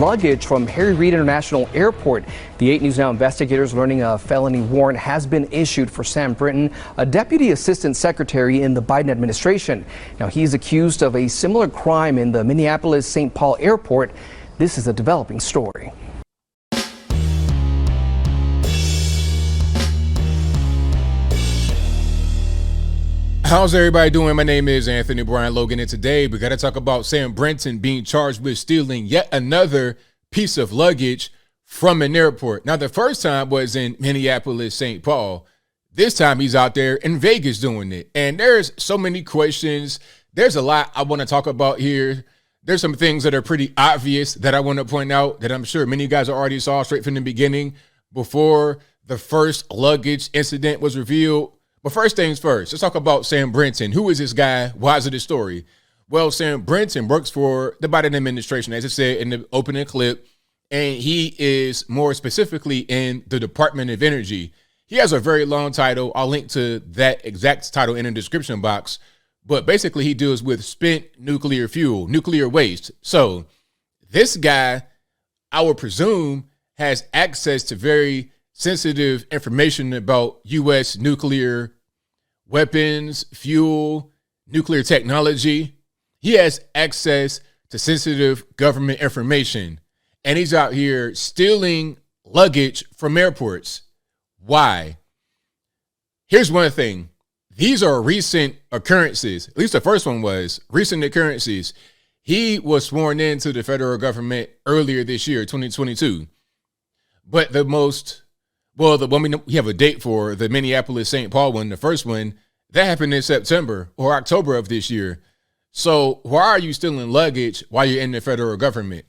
Luggage from Harry Reid International Airport. The 8 News Now investigators learning a felony warrant has been issued for Sam Brinton, a deputy assistant secretary in the Biden administration. Now he's accused of a similar crime in the Minneapolis-St. Paul airport. This is a developing story. How's everybody doing? My name is Anthony Brian Logan, and today we got to talk about Sam Brinton being charged with stealing yet another piece of luggage from an airport. Now, the first time was in Minneapolis, St. Paul. This time he's out there in Vegas doing it. And there's so many questions. There's a lot I want to talk about here. There's some things that are pretty obvious that I want to point out that I'm sure many of you guys already saw straight from the beginning before the first luggage incident was revealed. But first things first, let's talk about Sam Brinton. Who is this guy? Why is it a story? Well, Sam Brinton works for the Biden administration, as I said in the opening clip, and he is more specifically in the Department of Energy. He has a very long title. I'll link to that exact title in the description box. But basically, he deals with spent nuclear fuel, nuclear waste. So this guy, I would presume, has access to very sensitive information about U.S. nuclear weapons, fuel, nuclear technology. He has access to sensitive government information, and he's out here stealing luggage from airports. Why? Here's one thing. These are recent occurrences. At least the first one was recent occurrences. He was sworn into the federal government earlier this year, 2022. But the one we have a date for, the Minneapolis-St. Paul one, the first one, that happened in September or October of this year. So why are you stealing luggage while you're in the federal government?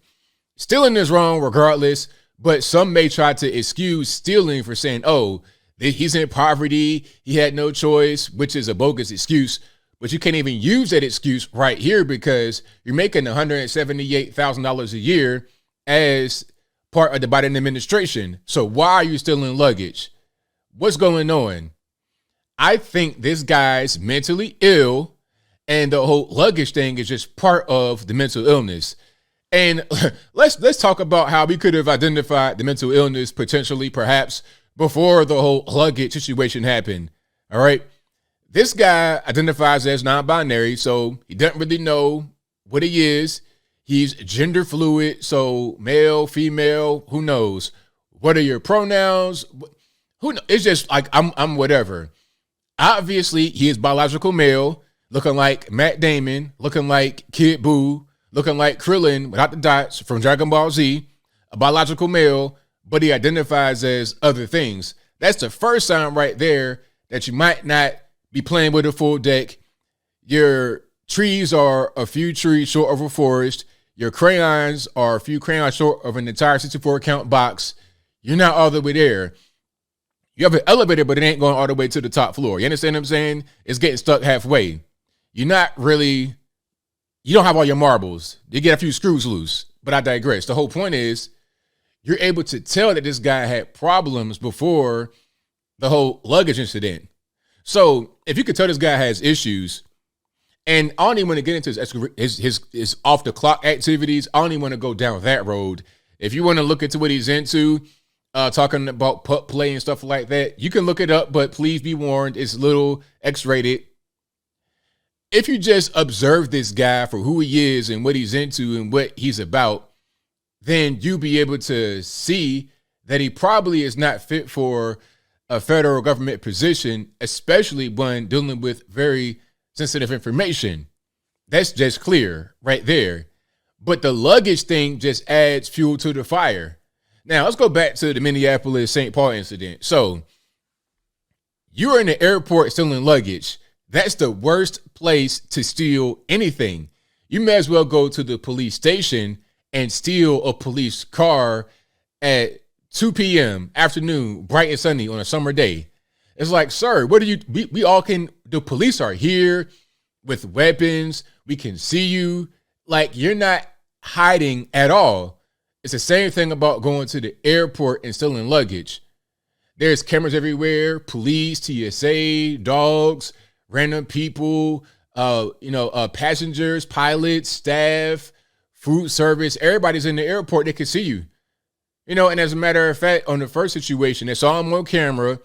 Stealing is wrong regardless, but some may try to excuse stealing for saying, oh, he's in poverty, he had no choice, which is a bogus excuse. But you can't even use that excuse right here because you're making $178,000 a year as part of the Biden administration. So why are you stealing luggage? What's going on? I think this guy's mentally ill, and the whole luggage thing is just part of the mental illness. And let's talk about how we could have identified the mental illness potentially, perhaps, before the whole luggage situation happened. All right. This guy identifies as non-binary, so he doesn't really know what he is. He's gender fluid, so male, female, who knows? What are your pronouns? Who knows? It's just like I'm whatever. Obviously, he is biological male, looking like Matt Damon, looking like Kid Buu, looking like Krillin without the dots from Dragon Ball Z, a biological male, but he identifies as other things. That's the first sign right there that you might not be playing with a full deck. Your trees are a few trees short of a forest. Your crayons are a few crayons short of an entire 64 count box. You're not all the way there. You have an elevator, but it ain't going all the way to the top floor. You understand what I'm saying? It's getting stuck halfway. You don't have all your marbles. You get a few screws loose, but I digress. The whole point is you're able to tell that this guy had problems before the whole luggage incident. So if you could tell this guy has issues, and I don't even want to get into his off the clock activities. I don't even want to go down that road. If you want to look into what he's into, talking about putt play and stuff like that, you can look it up, but please be warned, it's a little X-rated. If you just observe this guy for who he is and what he's into and what he's about, then you'll be able to see that he probably is not fit for a federal government position, especially when dealing with very sensitive information. That's just clear right there. But the luggage thing just adds fuel to the fire. Now, let's go back to the Minneapolis-St. Paul incident. So you're in the airport stealing luggage. That's the worst place to steal anything. You may as well go to the police station and steal a police car at 2 p.m. afternoon, bright and sunny on a summer day. It's like, sir, we all can, the police are here with weapons. We can see you. Like, you're not hiding at all. It's the same thing about going to the airport and stealing luggage. There's cameras everywhere, police, TSA, dogs, random people, passengers, pilots, staff, food service, everybody's in the airport, they can see you. You know, and as a matter of fact, on the first situation, they saw him on camera,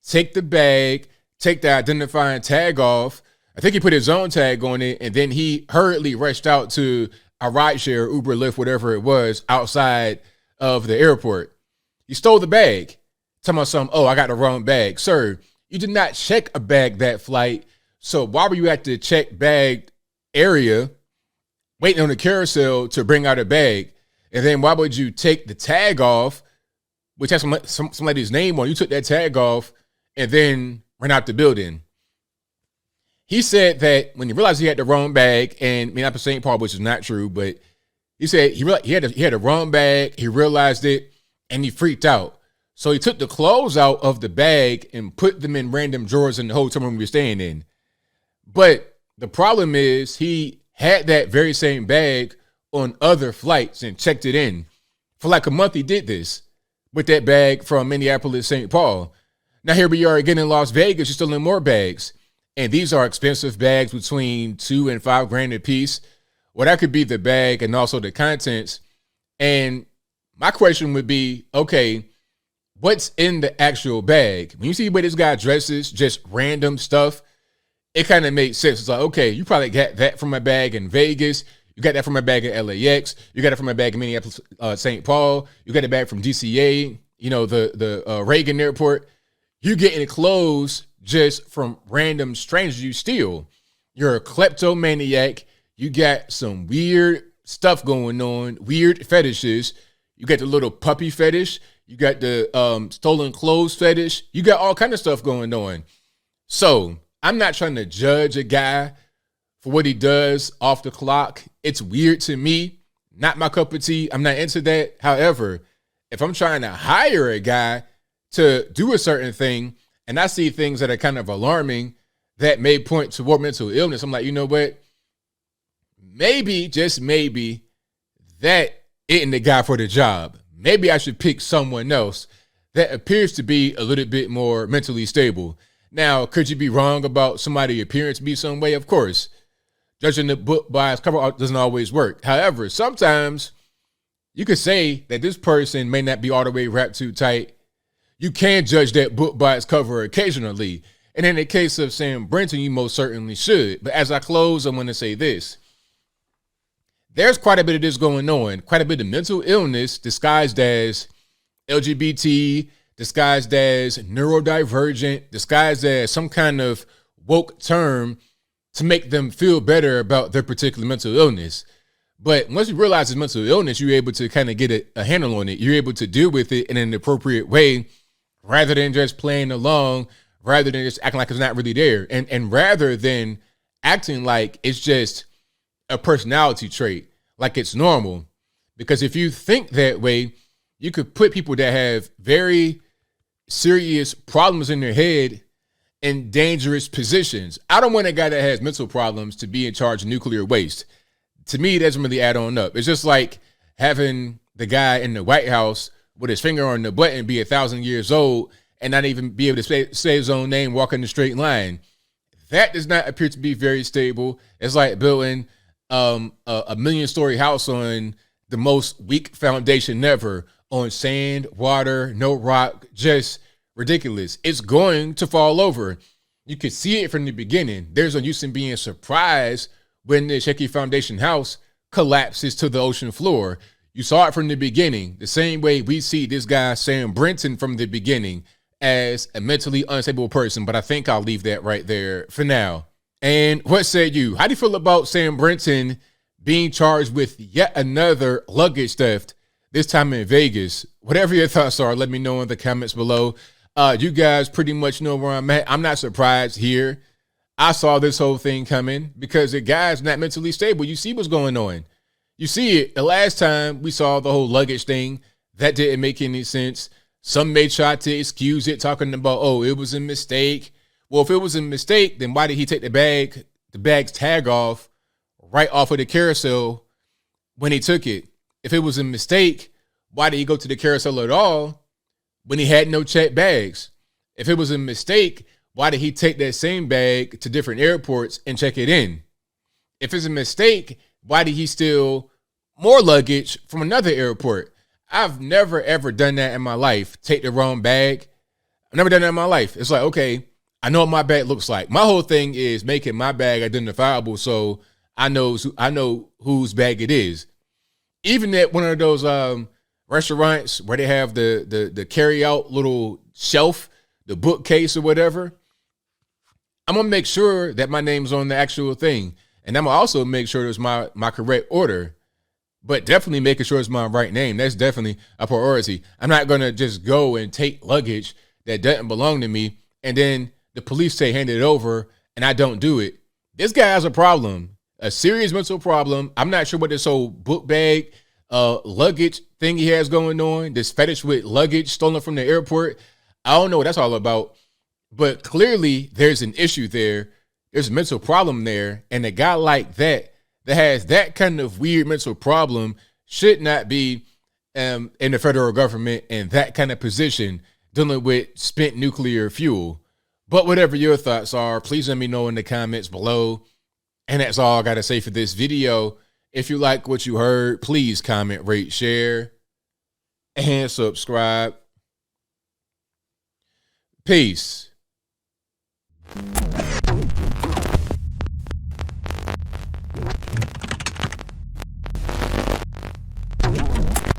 take the bag, take the identifying tag off. I think he put his own tag on it, and then he hurriedly rushed out to a rideshare, Uber, Lyft, whatever it was, outside of the airport. He stole the bag. Talking about something, oh, I got the wrong bag. Sir, you did not check a bag that flight, so why were you at the check bag area waiting on the carousel to bring out a bag? And then why would you take the tag off, which has somebody's name on? You took that tag off and then ran out the building. He said that when he realized he had the wrong bag, and I mean, not St. Paul, which is not true, but he said he had the wrong bag. He realized it and he freaked out. So he took the clothes out of the bag and put them in random drawers in the hotel room we were staying in. But the problem is he had that very same bag on other flights and checked it in. For like a month, he did this with that bag from Minneapolis, St. Paul. Now here we are again in Las Vegas, you're stealing more bags. And these are expensive bags between $2,000 and $5,000 a piece. Well, that could be the bag and also the contents. And my question would be, okay, what's in the actual bag? When you see the way this guy dresses, just random stuff, it kind of makes sense. It's like, okay, you probably got that from my bag in Vegas. You got that from my bag in LAX. You got it from my bag in Minneapolis, St. Paul. You got it back from DCA, you know, the Reagan Airport. You getting clothes just from random strangers you steal. You're a kleptomaniac. You got some weird stuff going on, weird fetishes. You got the little puppy fetish. You got the stolen clothes fetish. You got all kind of stuff going on. So I'm not trying to judge a guy for what he does off the clock. It's weird to me. Not my cup of tea. I'm not into that. However, if I'm trying to hire a guy to do a certain thing and I see things that are kind of alarming that may point toward mental illness, I'm like, you know what? Maybe, just maybe, that isn't the guy for the job. Maybe I should pick someone else that appears to be a little bit more mentally stable. Now, could you be wrong about somebody's appearance be some way? Of course. Judging the book by its cover doesn't always work. However, sometimes you could say that this person may not be all the way wrapped too tight. You can judge that book by its cover occasionally. And in the case of Sam Brinton, you most certainly should. But as I close, I want to say this. There's quite a bit of this going on, quite a bit of mental illness disguised as LGBT, disguised as neurodivergent, disguised as some kind of woke term to make them feel better about their particular mental illness. But once you realize it's mental illness, you're able to kind of get a handle on it. You're able to deal with it in an appropriate way rather than just playing along, rather than just acting like it's not really there. And rather than acting like it's just a personality trait, like it's normal. Because if you think that way, you could put people that have very serious problems in their head in dangerous positions. I don't want a guy that has mental problems to be in charge of nuclear waste. To me, it doesn't really add on up. It's just like having the guy in the White House with his finger on the button be 1,000 years old and not even be able to say his own name, walk in a straight line. That does not appear to be very stable. It's like building a 1,000,000-story house on the most weak foundation ever, on sand, water, no rock, just ridiculous. It's going to fall over. You could see it from the beginning. There's no use in being surprised when the shaky foundation house collapses to the ocean floor. You saw it from the beginning, the same way we see this guy, Sam Brinton, from the beginning as a mentally unstable person. But I think I'll leave that right there for now. And what say you? How do you feel about Sam Brinton being charged with yet another luggage theft, this time in Vegas? Whatever your thoughts are, let me know in the comments below. You guys pretty much know where I'm at. I'm not surprised here. I saw this whole thing coming because the guy's not mentally stable. You see what's going on. You see it. The last time we saw the whole luggage thing, that didn't make any sense. Some may try to excuse it, talking about, oh, it was a mistake. Well, if it was a mistake, then why did he take the bag's tag off right off of the carousel when he took it? If it was a mistake, why did he go to the carousel at all when he had no checked bags? If it was a mistake, why did he take that same bag to different airports and check it in? If it's a mistake, why did he still more luggage from another airport. I've never ever done that in my life. Take the wrong bag. I've never done that in my life. It's like, okay, I know what my bag looks like. My whole thing is making my bag identifiable so I know whose bag it is. Even at one of those restaurants where they have the carry out little shelf, the bookcase or whatever, I'm gonna make sure that my name's on the actual thing. And I'm gonna also make sure it's my correct order. But definitely making sure it's my right name. That's definitely a priority. I'm not going to just go and take luggage that doesn't belong to me, and then the police say hand it over, and I don't do it. This guy has a problem, a serious mental problem. I'm not sure what this whole book bag, luggage thing he has going on, this fetish with luggage stolen from the airport. I don't know what that's all about. But clearly there's an issue there. There's a mental problem there. And a guy like that has that kind of weird mental problem should not be in the federal government in that kind of position dealing with spent nuclear fuel. But whatever your thoughts are, please let me know in the comments below. And that's all I got to say for this video. If you like what you heard, please comment, rate, share, and subscribe. Peace.